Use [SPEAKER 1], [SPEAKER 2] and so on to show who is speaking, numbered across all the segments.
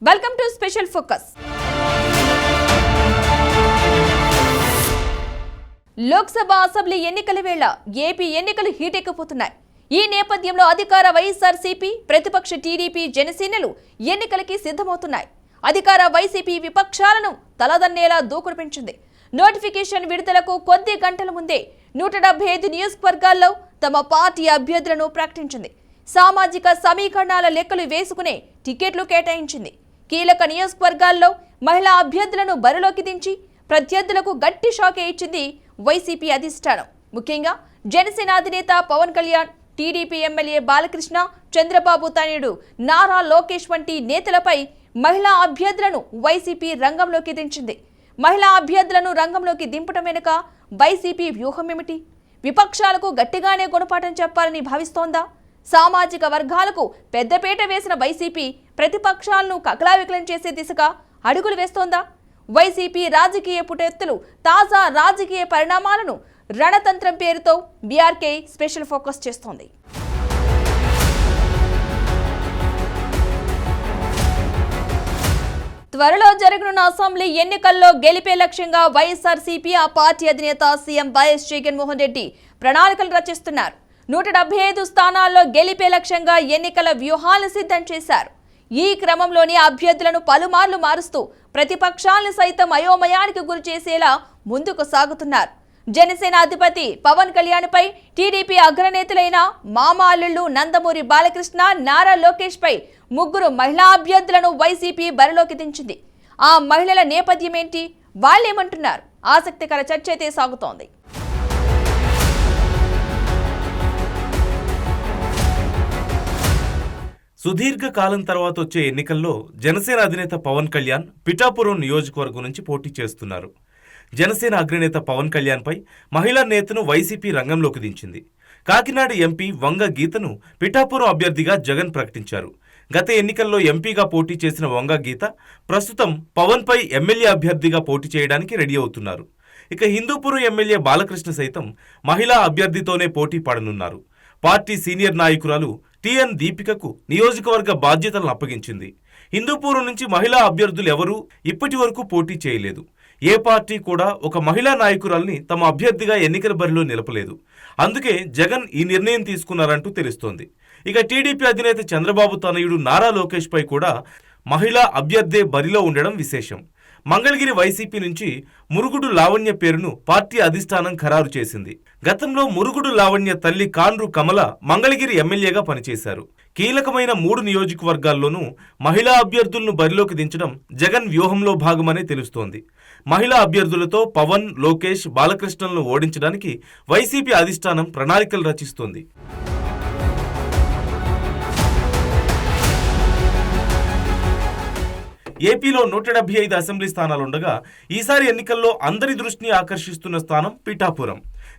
[SPEAKER 1] Welcome to special focus. Lok Sabha assembly ఎన్నికల వేళ AP ఎన్నికలు హీటెక్కిపోతున్నాయి. ఈ నేపథ్యంలో అధికార వైఎస్ఆర్సీపీ, ప్రతిపక్ష టీడీపీ, జనసేనలు ఎన్నికలకి సిద్ధమవుతున్నాయి. అధికార వైసీపీ విపక్షాలను తలదన్నేలా దూకుడు పెంచింది. నోటిఫికేషన్ విడుదలకు కొద్ది గంటల ముందే 175 నియోజకవర్గాల్లో తమ పార్టీ అభ్యర్థులను ప్రకటించింది. సామాజిక సమీకరణాల లెక్కలు వేసుకునే టికెట్లు కేటాయించింది. కీలక నియోజకవర్గాల్లో మహిళా అభ్యర్థులను బరిలోకి దించి ప్రత్యర్థులకు గట్టి షాకే ఇచ్చింది వైసీపీ అధిష్టానం. ముఖ్యంగా జనసేన అధినేత పవన్ కళ్యాణ్, టీడీపీ ఎమ్మెల్యే బాలకృష్ణ, చంద్రబాబు తనయుడు నారా లోకేష్ వంటి నేతలపై మహిళా అభ్యర్థులను వైసీపీ రంగంలోకి దించింది. మహిళా అభ్యర్థులను రంగంలోకి దింపడం వెనుక వైసీపీ వ్యూహం ఏమిటి? విపక్షాలకు గట్టిగానే గుణపాఠం చెప్పాలని భావిస్తోందా? సామాజిక వర్గాలకు పెద్దపీట వేసిన వైసీపీ ప్రతిపక్షాలను కకలావికలం చేసే దిశగా అడుగులు వేస్తోందా? వైసీపీ రాజకీయ పుటెత్తులు తాజా రాజకీయ పరిణామాలను రణతంత్రం పేరుతో బీఆర్కే స్పెషల్ ఫోకస్ చేస్తోంది. త్వరలో జరగనున్న అసెంబ్లీ ఎన్నికల్లో గెలిపే లక్ష్యంగా వైఎస్ఆర్సీపీ, ఆ పార్టీ అధినేత సీఎం వైఎస్ జగన్మోహన్ రెడ్డి ప్రణాళికలు రచిస్తున్నారు. 175 స్థానాల్లో గెలిపే లక్ష్యంగా ఎన్నికల వ్యూహాలను సిద్ధం చేశారు. ఈ క్రమంలోని అభ్యర్థులను పలుమార్లు మారుస్తూ ప్రతిపక్షాలను సైతం అయోమయానికి గురి చేసేలా ముందుకు సాగుతున్నారు. జనసేన అధిపతి పవన్ కళ్యాణ్పై టీడీపీ అగ్రనేతలైన మామ అల్లుళ్లు నందమూరి బాలకృష్ణ, నారా లోకేష్ పై 3 మహిళా అభ్యర్థులను వైసీపీ బరిలోకి దించింది. ఆ మహిళల నేపథ్యం ఏంటి? వాళ్ళేమంటున్నారు? ఆసక్తికర చర్చ అయితే సాగుతోంది.
[SPEAKER 2] సుదీర్ఘ కాలం తర్వాత వచ్చే ఎన్నికల్లో జనసేన అధినేత పవన్ కళ్యాణ్ పిఠాపురం నియోజకవర్గం నుంచి పోటీ చేస్తున్నారు. జనసేన అగ్రనేత పవన్ కళ్యాణ్పై మహిళా నేతను వైసీపీ రంగంలోకి దించింది. కాకినాడ ఎంపీ వంగ గీతను పిఠాపురం అభ్యర్థిగా జగన్ ప్రకటించారు. గత ఎన్నికల్లో ఎంపీగా పోటీ చేసిన వంగ గీత ప్రస్తుతం పవన్పై ఎమ్మెల్యే అభ్యర్థిగా పోటీ చేయడానికి రెడీ అవుతున్నారు. ఇక హిందూపురం ఎమ్మెల్యే బాలకృష్ణ సైతం మహిళా అభ్యర్థితోనే పోటీ పడనున్నారు. పార్టీ సీనియర్ నాయకురాలు టిఎన్ దీపికకు నియోజకవర్గ బాధ్యతలను అప్పగించింది. హిందూపురం నుంచి మహిళా అభ్యర్థులు ఎవరూ ఇప్పటి వరకు పోటీ చేయలేదు. ఏ పార్టీ కూడా ఒక మహిళా నాయకురాల్ని తమ అభ్యర్థిగా ఎన్నికల బరిలో నిలపలేదు. అందుకే జగన్ ఈ నిర్ణయం తీసుకున్నారంటూ తెలుస్తోంది. ఇక టీడీపీ అధినేత చంద్రబాబు తనయుడు నారా లోకేష్ పై కూడా మహిళా అభ్యర్థే బరిలో ఉండడం విశేషం. మంగళగిరి వైసీపీ నుంచి మురుగుడు లావణ్య పేరును పార్టీ అధిష్టానం ఖరారు చేసింది. గతంలో మురుగుడు లావణ్య తల్లి కాండ్రు కమల మంగళగిరి ఎమ్మెల్యేగా పనిచేశారు. కీలకమైన 3 నియోజకవర్గాల్లోనూ మహిళా అభ్యర్థులను బరిలోకి దించడం జగన్ వ్యూహంలో భాగమనే తెలుస్తోంది. మహిళా అభ్యర్థులతో పవన్, లోకేష్, బాలకృష్ణలను ఓడించడానికి వైసీపీ అధిష్టానం ప్రణాళికలు రచిస్తోంది. ఏపీలో 175 అసెంబ్లీ స్థానాలుండగా ఈసారి ఎన్నికల్లో అందరి దృష్టిని ఆకర్షిస్తున్న స్థానం పిఠాపురం.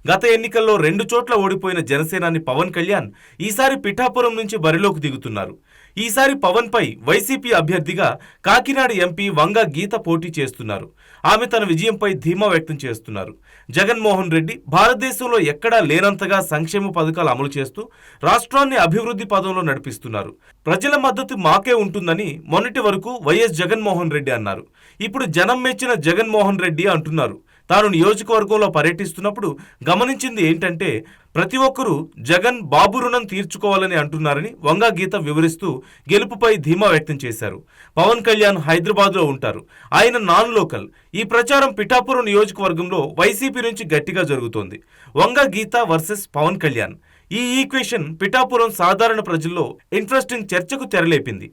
[SPEAKER 2] గత ఎన్నికల్లో 2 చోట్ల ఓడిపోయిన జనసేనాని పవన్ కళ్యాణ్ ఈసారి పిఠాపురం నుంచి బరిలోకి దిగుతున్నారు. ఈసారి పవన్ పై వైసీపీ అభ్యర్థిగా కాకినాడ ఎంపీ వంగ గీత పోటీ చేస్తున్నారు. ఆమె తన విజయంపై ధీమా వ్యక్తం చేస్తున్నారు. జగన్మోహన్ రెడ్డి భారతదేశంలో ఎక్కడా లేనంతగా సంక్షేమ పథకాలు అమలు చేస్తూ రాష్ట్రాన్ని అభివృద్ధి పదంలో నడిపిస్తున్నారు. ప్రజల మద్దతు మాకే ఉంటుందని మొన్నటి వరకు వైఎస్ జగన్మోహన్ రెడ్డి అన్నారు. ఇప్పుడు జనం మెచ్చిన జగన్మోహన్ రెడ్డి అంటున్నారు. తాను నియోజకవర్గంలో పర్యటిస్తున్నప్పుడు గమనించింది ఏంటంటే ప్రతి ఒక్కరూ జగన్ బాబు రుణం తీర్చుకోవాలని అంటున్నారని వంగ గీత వివరిస్తూ గెలుపుపై ధీమా వ్యక్తం చేశారు. పవన్ కళ్యాణ్ హైదరాబాద్లో ఉంటారు. ఆయన నాన్ లోకల్. ఈ ప్రచారం పిఠాపురం నియోజకవర్గంలో వైసీపీ నుంచి గట్టిగా జరుగుతోంది. వంగ గీత వర్సెస్ పవన్ కళ్యాణ్. ఈ ఈక్వేషన్ పిఠాపురం సాధారణ ప్రజల్లో ఇంట్రెస్టింగ్ చర్చకు తెరలేపింది.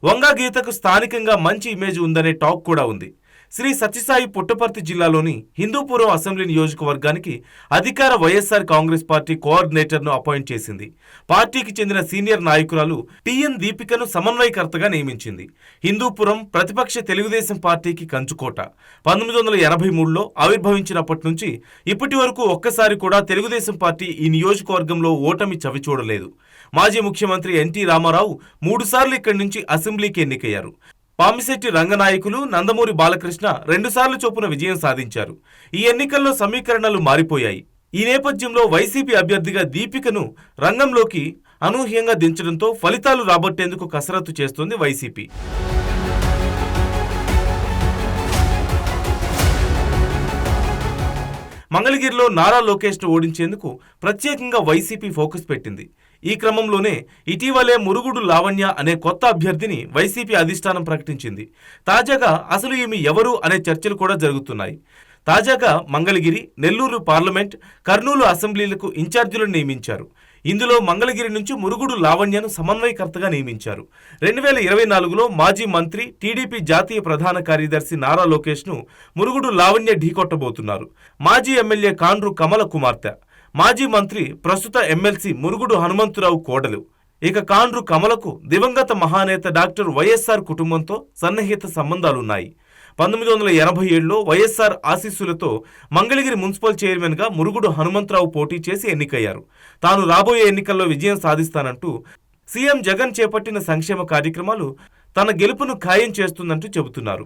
[SPEAKER 2] వంగ గీతకు స్థానికంగా మంచి ఇమేజ్ ఉందనే టాక్ కూడా ఉంది. శ్రీ సత్యసాయి పుట్టపర్తి జిల్లాలోని హిందూపురం అసెంబ్లీ నియోజకవర్గానికి అధికార వైఎస్ఆర్ కాంగ్రెస్ పార్టీ కోఆర్డినేటర్ను అపాయింట్ చేసింది. పార్టీకి చెందిన సీనియర్ నాయకురాలు టిఎన్ దీపికను సమన్వయకర్తగా నియమించింది. హిందూపురం ప్రతిపక్ష తెలుగుదేశం పార్టీకి కంచుకోట. 1983లో ఆవిర్భవించినప్పటి నుంచి ఇప్పటి వరకు ఒక్కసారి కూడా తెలుగుదేశం పార్టీ ఈ నియోజకవర్గంలో ఓటమి చవిచూడలేదు. మాజీ ముఖ్యమంత్రి ఎన్టీ రామారావు 3 సార్లు ఇక్కడి నుంచి అసెంబ్లీకి ఎన్నికయ్యారు. పామిశెట్టి రంగనాయకులు, నందమూరి బాలకృష్ణ 2 సార్లు చొప్పున విజయం సాధించారు. ఈ ఎన్నికల్లో సమీకరణలు మారిపోయాయి. ఈ నేపథ్యంలో వైసీపీ అభ్యర్థిగా దీపికను రంగంలోకి అనూహ్యంగా దించడంతో ఫలితాలు రాబట్టేందుకు కసరత్తు చేస్తోంది వైసీపీ. మంగళగిరిలో నారా లోకేష్ను ఓడించేందుకు ప్రత్యేకంగా వైసీపీ ఫోకస్ పెట్టింది. ఈ క్రమంలోనే ఇటీవలే మురుగుడు లావణ్య అనే కొత్త అభ్యర్థిని వైసీపీ అధిష్టానం ప్రకటించింది. తాజాగా అసలు ఈమె ఎవరు అనే చర్చలు కూడా జరుగుతున్నాయి. తాజాగా మంగళగిరి, నెల్లూరు పార్లమెంట్, కర్నూలు అసెంబ్లీలకు ఇన్ఛార్జీలను నియమించారు. ఇందులో మంగళగిరి నుంచి మురుగుడు లావణ్యను సమన్వయకర్తగా నియమించారు. 2024లో మాజీ మంత్రి, టీడీపీ జాతీయ ప్రధాన కార్యదర్శి నారా లోకేష్ను మురుగుడు లావణ్య ఢీకొట్టబోతున్నారు. మాజీ ఎమ్మెల్యే కాండ్రు కమల కుమార్తె, మాజీ మంత్రి, ప్రస్తుత ఎమ్మెల్సీ మురుగుడు హనుమంతురావు కోడలు. ఇక కాండ్రు కమలకు దివంగత మహానేత డాక్టర్ వైఎస్ఆర్ కుటుంబంతో సన్నిహిత సంబంధాలున్నాయి. 1987లో వైఎస్ఆర్ ఆశీస్సులతో మంగళగిరి మున్సిపల్ చైర్మన్గా మురుగుడు హనుమంతరావు పోటీ చేసి ఎన్నికయ్యారు. తాను రాబోయే ఎన్నికల్లో విజయం సాధిస్తానంటూ సీఎం జగన్ చేపట్టిన సంక్షేమ కార్యక్రమాలు తన గెలుపును ఖాయం చేస్తుందంటూ చెబుతున్నారు.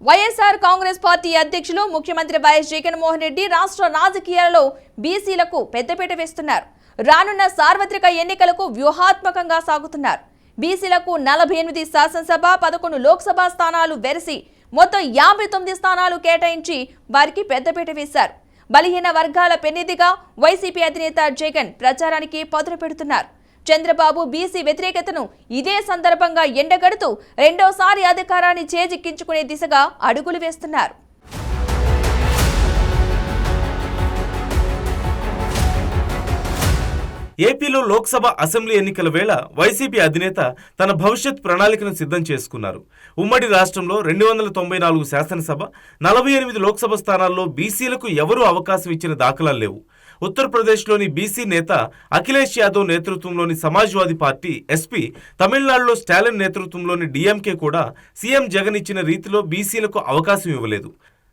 [SPEAKER 1] వైఎస్ఆర్ కాంగ్రెస్ పార్టీ అధ్యక్షులు ముఖ్యమంత్రి వైఎస్ జగన్మోహన్ రెడ్డి రాష్ట్ర రాజకీయాలలో బీసీలకు పెద్దపీట వేస్తున్నారు. రానున్న సార్వత్రిక ఎన్నికలకు వ్యూహాత్మకంగా సాగుతున్నారు. బీసీలకు 48 శాసనసభ, 11 లోక్సభ స్థానాలు వెరసి మొత్తం 59 స్థానాలు కేటాయించి వారికి పెద్దపీట వేశారు. బలహీన వర్గాల పెన్నిధిగా వైసీపీ అధినేత జగన్ ప్రచారానికి పదును పెడుతున్నారు. చంద్రబాబు బీసీ వ్యతిరేకతను ఇదే సందర్భంగా ఎండగడుతూ రెండోసారి అధికారాన్ని చేజిక్కించుకునే దిశగా అడుగులు వేస్తున్నారు.
[SPEAKER 2] ఏపీలో లోక్సభ, అసెంబ్లీ ఎన్నికల వేళ వైసీపీ అధినేత తన భవిష్యత్ ప్రణాళికను సిద్ధం చేసుకున్నారు. ఉమ్మడి రాష్ట్రంలో 294 శాసనసభ, 48 లోక్సభ స్థానాల్లో బీసీలకు ఎవరూ అవకాశం ఇచ్చిన దాఖలాలు లేవు. ఉత్తరప్రదేశ్లోని బీసీ నేత అఖిలేష్ యాదవ్ నేతృత్వంలోని సమాజ్వాదీ పార్టీ ఎస్పీ, తమిళనాడులో స్టాలిన్ నేతృత్వంలోని డీఎంకే కూడా సీఎం జగన్ ఇచ్చిన రీతిలో బీసీలకు అవకాశం ఇవ్వలేదు.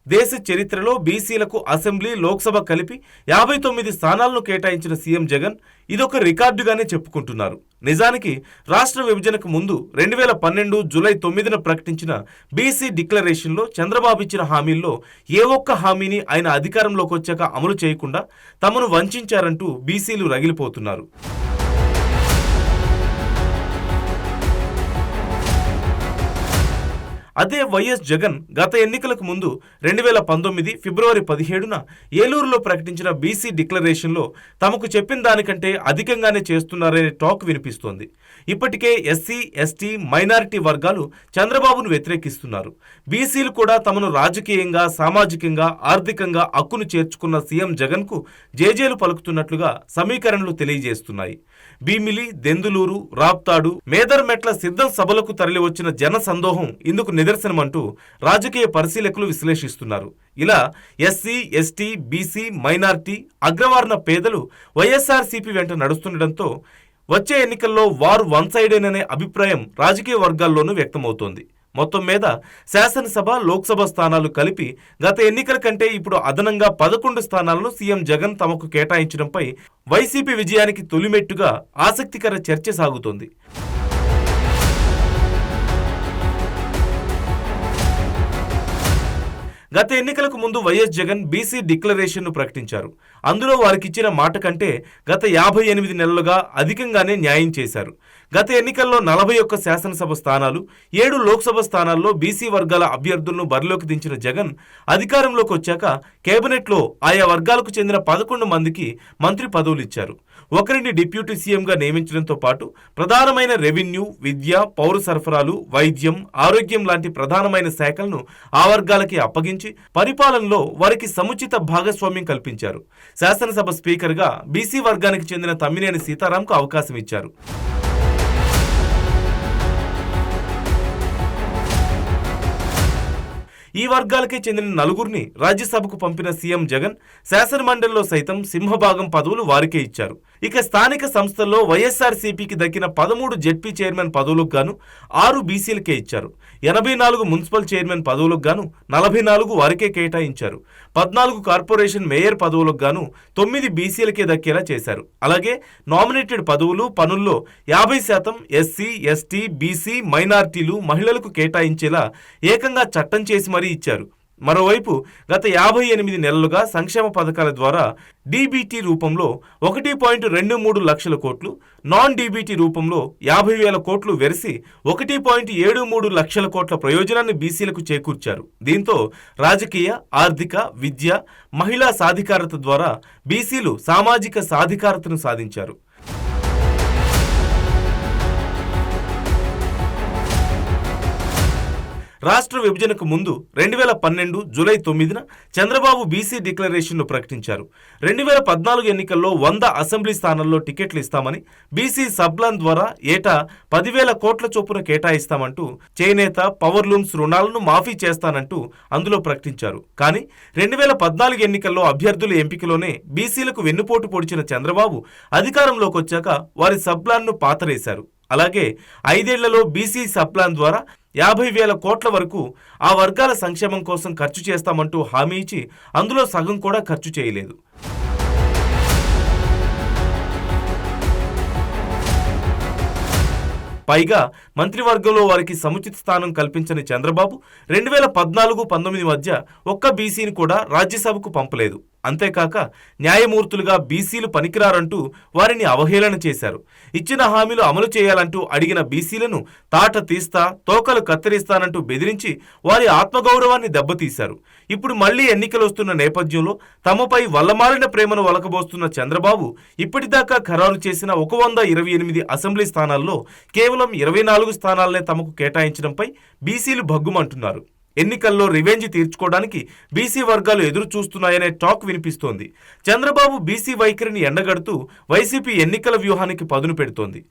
[SPEAKER 2] దేశ చరిత్రలో బీసీలకు అసెంబ్లీ, లోక్సభ కలిపి 59 స్థానాలను కేటాయించిన సీఎం జగన్ ఇదొక రికార్డుగానే చెప్పుకుంటున్నారు. నిజానికి రాష్ట్ర విభజనకు ముందు 2012 జూలై 9న ప్రకటించిన బీసీ డిక్లరేషన్లో చంద్రబాబు ఇచ్చిన హామీల్లో ఏ ఒక్క హామీని ఆయన అధికారంలోకి వచ్చాక అమలు చేయకుండా తమను వంచారంటూ బీసీలు రగిలిపోతున్నారు. అదే వైఎస్ జగన్ గత ఎన్నికలకు ముందు 2019 ఫిబ్రవరి 17న ఏలూరులో ప్రకటించిన బీసీ డిక్లరేషన్లో తమకు చెప్పిన దానికంటే అధికంగానే చేస్తున్నారనే టాక్ వినిపిస్తోంది. ఇప్పటికే ఎస్సీ, ఎస్టీ, మైనారిటీ వర్గాలు చంద్రబాబును వ్యతిరేకిస్తున్నారు. బీసీలు కూడా తమను రాజకీయంగా, సామాజికంగా, ఆర్థికంగా హక్కును చేర్చుకున్న సీఎం జగన్కు జేజేలు పలుకుతున్నట్లుగా సమీకరణలు తెలియజేస్తున్నాయి. భీమిలి, దెందులూరు, రాప్తాడు, మేదర్మెట్ల సిద్ధం సభలకు తరలివచ్చిన జన సందోహం ఇందుకు నిదర్శనమంటూ రాజకీయ పరిశీలకులు విశ్లేషిస్తున్నారు. ఇలా ఎస్సీ, ఎస్టీ, బీసీ, మైనార్టీ, అగ్రవర్ణ పేదలు వైఎస్ఆర్సీపీ వెంట నడుస్తుండటంతో వచ్చే ఎన్నికల్లో వారు వన్ సైడేననే అభిప్రాయం రాజకీయ వర్గాల్లోనూ వ్యక్తమవుతోంది. మొత్తం మీద శాసనసభ, లోక్సభ స్థానాలు కలిపి గత ఎన్నికల కంటే ఇప్పుడు అదనంగా 11 స్థానాలను సీఎం జగన్ తమకు కేటాయించడంపై వైసీపీ విజయానికి తొలిమెట్టుగా ఆసక్తికర చర్చ సాగుతోంది. గత ఎన్నికలకు ముందు వైఎస్ జగన్ బీసీ డిక్లరేషన్ను ప్రకటించారు. అందులో వారికిచ్చిన మాట కంటే గత 58 నెలలుగా అధికంగానే న్యాయం చేశారు. గత ఎన్నికల్లో 41 శాసనసభ స్థానాలు, 7 లోక్సభ స్థానాల్లో బీసీ వర్గాల అభ్యర్థులను బరిలోకి దించిన జగన్ అధికారంలోకి వచ్చాక కేబినెట్లో ఆయా వర్గాలకు చెందిన 11 మందికి మంత్రి పదవులు ఇచ్చారు. ఒకరిని డిప్యూటీ సీఎంగా నియమించడంతో పాటు ప్రధానమైన రెవెన్యూ, విద్య, పౌర సరఫరాలు, వైద్యం, ఆరోగ్యం లాంటి ప్రధానమైన శాఖలను ఆ వర్గాలకి అప్పగించి పరిపాలనలో వారికి సముచిత భాగస్వామ్యం కల్పించారు. శాసనసభ స్పీకర్గా బీసీ వర్గానికి చెందిన తమ్మినేని సీతారాంకు అవకాశం ఇచ్చారు. ఈ వర్గాలకే చెందిన 4గురిని రాజ్యసభకు పంపిన సీఎం జగన్ శాసనమండలిలో సైతం సింహభాగం పదవులు వారికే ఇచ్చారు. ఇక స్థానిక సంస్థల్లో వైఎస్ఆర్సీపీకి దక్కిన 13 జెడ్పీ చైర్మన్ పదవులకు గాను 6 బీసీలకే ఇచ్చారు. 84 మున్సిపల్ చైర్మన్ పదవులకు గాను 44 వారికే కేటాయించారు. 14 కార్పొరేషన్ మేయర్ పదవులకు గాను 9 బీసీలకే దక్కేలా చేశారు. అలాగే నామినేటెడ్ పదవులు, పనుల్లో 50% ఎస్సీ, ఎస్టీ, బీసీ, మైనార్టీలు, మహిళలకు కేటాయించేలా ఏకంగా చట్టం చేసి మరీ ఇచ్చారు. మరోవైపు గత 58 నెలలుగా సంక్షేమ పథకాల ద్వారా డీబీటీ రూపంలో 1.23 లక్షల కోట్లు, నాన్ డీబీటీ రూపంలో 50,000 కోట్లు వెరసి 1.73 లక్షల కోట్ల ప్రయోజనాన్ని బీసీలకు చేకూర్చారు. దీంతో రాజకీయ, ఆర్థిక, విద్య, మహిళా సాధికారత ద్వారా బీసీలు సామాజిక సాధికారతను సాధించారు. రాష్ట్ర విభజనకు ముందు 2012 జూలై 9న చంద్రబాబు బీసీ డిక్లరేషన్ను ప్రకటించారు. 2014 ఎన్నికల్లో 100 అసెంబ్లీ స్థానాల్లో టికెట్లు ఇస్తామని, బీసీ సబ్ప్లాన్ ద్వారా ఏటా 10,000 కోట్ల చొప్పున కేటాయిస్తామంటూ, చేనేత, పవర్లూమ్స్ రుణాలను మాఫీ చేస్తానంటూ అందులో ప్రకటించారు. కానీ 2014 ఎన్నికల్లో అభ్యర్థుల ఎంపికలోనే బీసీలకు వెన్నుపోటు పొడిచిన చంద్రబాబు అధికారంలోకి వచ్చాక వారి సబ్ప్లాన్ను పాతరేశారు. అలాగే 5 ఏళ్లలో బీసీ సబ్ప్లాన్ ద్వారా 50,000 కోట్ల వరకు ఆ వర్గాల సంక్షేమం కోసం ఖర్చు చేస్తామంటూ హామీ ఇచ్చి అందులో సగం కూడా ఖర్చు చేయలేదు. పైగా మంత్రివర్గంలో వారికి సముచిత స్థానం కల్పించని చంద్రబాబు 2014-19 మధ్య ఒక్క బీసీని కూడా రాజ్యసభకు పంపలేదు. అంతేకాక న్యాయమూర్తులుగా బీసీలు పనికిరారంటూ వారిని అవహేళన చేశారు. ఇచ్చిన హామీలు అమలు చేయాలంటూ అడిగిన బీసీలను తాట తీస్తా, తోకలు కత్తిరిస్తానంటూ బెదిరించి వారి ఆత్మగౌరవాన్ని దెబ్బతీశారు. ఇప్పుడు మళ్లీ ఎన్నికలు వస్తున్న నేపథ్యంలో తమపై వల్లమాలిన ప్రేమను ఒలకబోస్తున్న చంద్రబాబు ఇప్పటిదాకా ఖరారు చేసిన 128 అసెంబ్లీ స్థానాల్లో కేవలం 24 స్థానాలనే తమకు కేటాయించడంపై బీసీలు భగ్గుమంటున్నారు. ఎన్నికల్లో రివెంజ్ తీర్చుకోవడానికి బీసీ వర్గాలు ఎదురు చూస్తున్నాయనే టాక్ వినిపిస్తోంది. చంద్రబాబు బీసీ వైఖరిని ఎండగడుతూ వైసీపీ ఎన్నికల వ్యూహానికి పదును పెడుతోంది.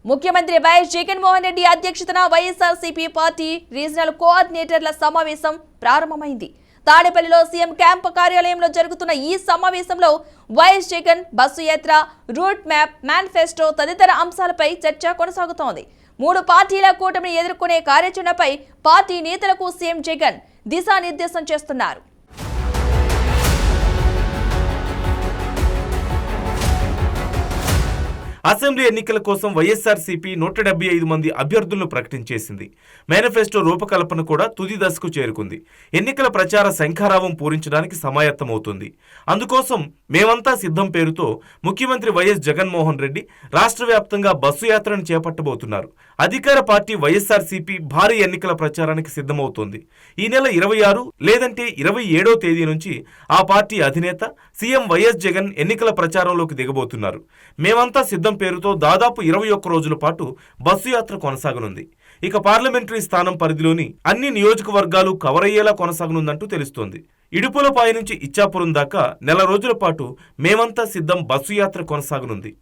[SPEAKER 1] ముఖ్యమంత్రి వైఎస్ జగన్మోహన్ రెడ్డి అధ్యక్షతన వైఎస్ఆర్సీపీ పార్టీ రీజనల్ కోఆర్డినేటర్ల సమావేశం ప్రారంభమైంది. తాడేపల్లిలో సీఎం క్యాంపు కార్యాలయంలో జరుగుతున్న ఈ సమావేశంలో వైఎస్ జగన్ బస్సు యాత్ర, రూట్ మ్యాప్, మేనిఫెస్టో తదితర అంశాలపై చర్చ కొనసాగుతోంది. 3 పార్టీల కూటమిని ఎదుర్కొనే కార్యాచరణపై పార్టీ నేతలకు సీఎం జగన్ దిశానిర్దేశం చేస్తున్నారు.
[SPEAKER 2] అసెంబ్లీ ఎన్నికల కోసం వైఎస్ఆర్సీపీ 175 మంది అభ్యర్థులను ప్రకటించేసింది. మేనిఫెస్టో రూపకల్పన కూడా తుది దశకు చేరుకుంది. ఎన్నికల ప్రచార శంఖారావం పూరించడానికి సమాయత్తమవుతుంది. అందుకోసం మేమంతా సిద్ధం పేరుతో ముఖ్యమంత్రి వైఎస్ జగన్మోహన్ రెడ్డి రాష్ట్ర వ్యాప్తంగా బస్సు యాత్రను చేపట్టబోతున్నారు. అధికార పార్టీ వైఎస్ఆర్సీపీ భారీ ఎన్నికల ప్రచారానికి సిద్ధమవుతోంది. ఈ నెల 26 లేదంటే 27వ తేదీ నుంచి ఆ పార్టీ అధినేత సీఎం వైఎస్ జగన్ ఎన్నికల ప్రచారంలోకి దిగబోతున్నారు. మేమంతా సిద్ధం పేరుతో దాదాపు 21 రోజుల పాటు బస్సు యాత్ర కొనసాగనుంది. ఇక పార్లమెంటరీ స్థానం పరిధిలోని అన్ని నియోజకవర్గాలు కవర్ అయ్యేలా కొనసాగనుందంటూ తెలుస్తోంది. ఇడుపులపాయ నుంచి ఇచ్చాపురం దాకా నెల రోజుల పాటు మేమంతా సిద్ధం బస్సు యాత్ర కొనసాగనుంది.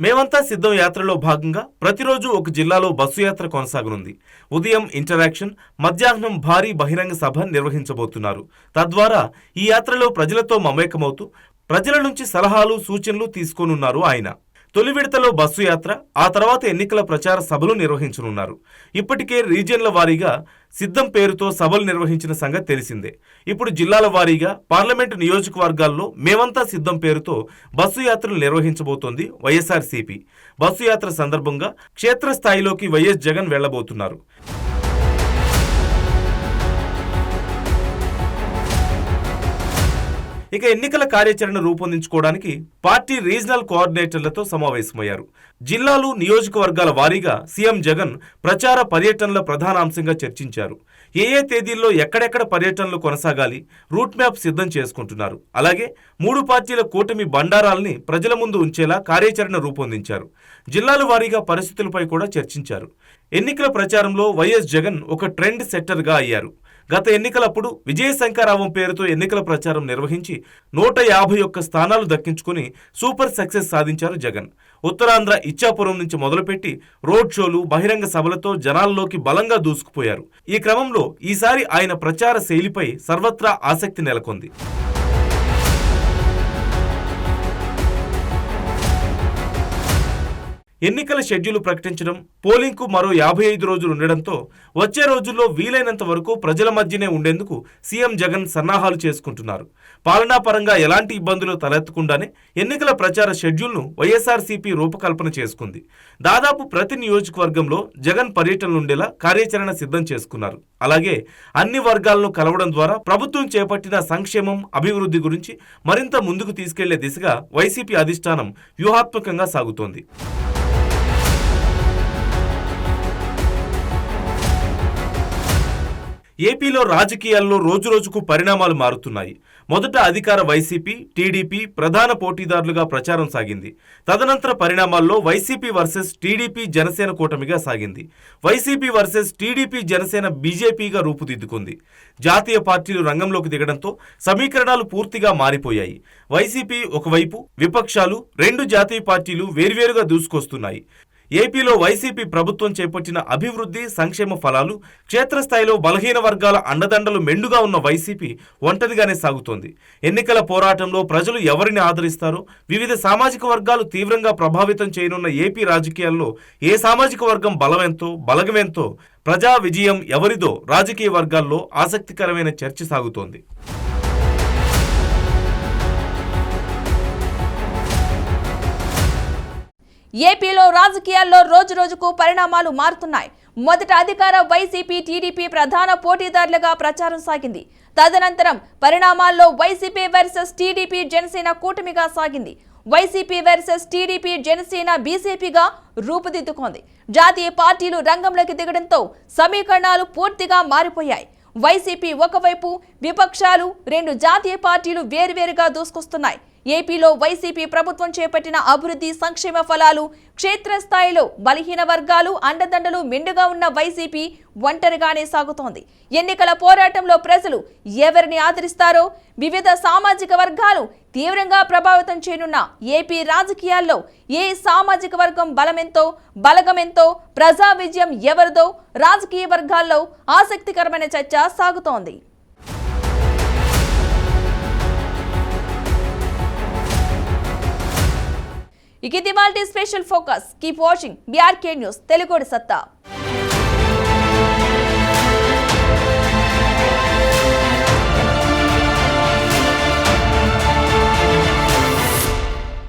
[SPEAKER 2] మేమంతా సిద్ధం యాత్రలో భాగంగా ప్రతిరోజు ఒక జిల్లాలో బస్సు యాత్ర కొనసాగనుంది. ఉదయం ఇంటరాక్షన్, మధ్యాహ్నం భారీ బహిరంగ సభ నిర్వహించబోతున్నారు. తద్వారా ఈ యాత్రలో ప్రజలతో మమేకమవుతూ ప్రజల నుంచి సలహాలు, సూచనలు తీసుకోనున్నారు ఆయన. తొలి విడతలో బస్సు యాత్ర, ఆ తర్వాత ఎన్నికల ప్రచార సభలు నిర్వహించనున్నారు. ఇప్పటికే రీజియన్ల వారీగా సిద్ధం పేరుతో సభలు నిర్వహించిన సంగతి తెలిసిందే. ఇప్పుడు జిల్లాల వారీగా పార్లమెంటు నియోజకవర్గాల్లో మేమంతా సిద్ధం పేరుతో బస్సు యాత్రలు నిర్వహించబోతోంది వైఎస్ఆర్సీపీ. బస్సు యాత్ర సందర్భంగా క్షేత్రస్థాయిలోకి వైఎస్ జగన్ వెళ్లబోతున్నారు. ఇక ఎన్నికల కార్యాచరణ రూపొందించుకోవడానికి పార్టీ రీజనల్ కోఆర్డినేటర్లతో సమావేశమయ్యారు. జిల్లాలు, నియోజకవర్గాల వారీగా సీఎం జగన్ ప్రచార పర్యటనల ప్రధానాంశంగా చర్చించారు. ఏ తేదీల్లో ఎక్కడెక్కడ పర్యటనలు కొనసాగాలి, రూట్ మ్యాప్ సిద్ధం చేసుకుంటున్నారు. అలాగే 3 పార్టీల కూటమి బండారాల్ని ప్రజల ముందు ఉంచేలా కార్యాచరణ రూపొందించారు. జిల్లాల వారీగా పరిస్థితులపై కూడా చర్చించారు. ఎన్నికల ప్రచారంలో వైఎస్ జగన్ ఒక ట్రెండ్ సెట్టర్గా అయ్యారు. గత ఎన్నికలప్పుడు విజయశంకరావం పేరుతో ఎన్నికల ప్రచారం నిర్వహించి 151 స్థానాలు దక్కించుకుని సూపర్ సక్సెస్ సాధించారు జగన్. ఉత్తరాంధ్ర ఇచ్చాపురం నుంచి మొదలుపెట్టి రోడ్ షోలు, బహిరంగ సభలతో జనాల్లోకి బలంగా దూసుకుపోయారు. ఈ క్రమంలో ఈసారి ఆయన ప్రచార శైలిపై సర్వత్రా ఆసక్తి నెలకొంది. ఎన్నికల షెడ్యూల్ ప్రకటించడం, పోలింగ్కు మరో 55 రోజులు ఉండడంతో వచ్చే రోజుల్లో వీలైనంత వరకు ప్రజల మధ్యనే ఉండేందుకు సీఎం జగన్ సన్నాహాలు చేసుకుంటున్నారు. పాలనాపరంగా ఎలాంటి ఇబ్బందులు తలెత్తకుండానే ఎన్నికల ప్రచార షెడ్యూల్ను వైఎస్ఆర్సీపీ రూపకల్పన చేసుకుంది. దాదాపు ప్రతి నియోజకవర్గంలో జగన్ పర్యటనలుండేలా కార్యాచరణ సిద్ధం చేసుకున్నారు. అలాగే అన్ని వర్గాలను కలవడం ద్వారా ప్రభుత్వం చేపట్టిన సంక్షేమం, అభివృద్ధి గురించి మరింత ముందుకు తీసుకెళ్లే దిశగా వైసీపీ అధిష్టానం వ్యూహాత్మకంగా సాగుతోంది. ఏపీలో రాజకీయాల్లో రోజురోజుకు పరిణామాలు మారుతున్నాయి. మొదట అధికార వైసీపీ, టీడీపీ ప్రధాన పోటీదారులుగా ప్రచారం సాగింది. తదనంతర పరిణామాల్లో వైసీపీ వర్సెస్ టీడీపీ జనసేన కూటమిగా సాగింది. వైసీపీ వర్సెస్ టీడీపీ జనసేన బీజేపీగా రూపుదిద్దుకుంది. జాతీయ పార్టీలు రంగంలోకి దిగడంతో సమీకరణాలు పూర్తిగా మారిపోయాయి. వైసీపీ ఒకవైపు, విపక్షాలు, 2 జాతీయ పార్టీలు వేర్వేరుగా దూసుకొస్తున్నాయి. ఏపీలో వైసీపీ ప్రభుత్వం చేపట్టిన అభివృద్ధి, సంక్షేమ ఫలాలు, క్షేత్రస్థాయిలో బలహీన వర్గాల అండదండలు మెండుగా ఉన్న వైసీపీ ఒంటరిగానే సాగుతోంది. ఎన్నికల పోరాటంలో ప్రజలు ఎవరిని ఆదరిస్తారో, వివిధ సామాజిక వర్గాలు తీవ్రంగా ప్రభావితం చేయనున్న ఏపీ రాజకీయాల్లో ఏ సామాజిక వర్గం బలమెంతో, బలగమెంతో, ప్రజా విజయం ఎవరిదో రాజకీయ వర్గాల్లో ఆసక్తికరమైన చర్చ సాగుతోంది.
[SPEAKER 1] ఏపీలో రాజకీయాల్లో రోజురోజుకు పరిణామాలు మారుతున్నాయి. మొదట అధికార వైసీపీ, టీడీపీ ప్రధాన పోటీదారులుగా ప్రచారం సాగింది. తదనంతరం పరిణామాల్లో వైసీపీ వర్సెస్ టీడీపీ జనసేన కూటమిగా సాగింది. వైసీపీ వర్సెస్ టీడీపీ జనసేన బీజేపీగా రూపుదిద్దుకుంది. జాతీయ పార్టీలు రంగంలోకి దిగడంతో సమీకరణాలు పూర్తిగా మారిపోయాయి. వైసీపీ ఒకవైపు, విపక్షాలు, 2 జాతీయ పార్టీలు వేర్వేరుగా దూసుకొస్తున్నాయి. ఏపీలో వైసీపీ ప్రభుత్వం చేపట్టిన అభివృద్ధి, సంక్షేమ ఫలాలు, క్షేత్రస్థాయిలో బలహీన వర్గాలు అండదండలు మెండుగా ఉన్న వైసీపీ ఒంటరిగానే సాగుతోంది. ఎన్నికల పోరాటంలో ప్రజలు ఎవరిని ఆదరిస్తారో, వివిధ సామాజిక వర్గాలు తీవ్రంగా ప్రభావితం చేయనున్న ఏపీ రాజకీయాల్లో ఏ సామాజిక వర్గం బలమెంతో, బలగమెంతో, ప్రజా విజయం ఎవరిదో రాజకీయ వర్గాల్లో ఆసక్తికరమైన చర్చ సాగుతోంది. ఇక ఇది ఇవాల్టి special focus. Keep watching BRK news Telugu సత్తా.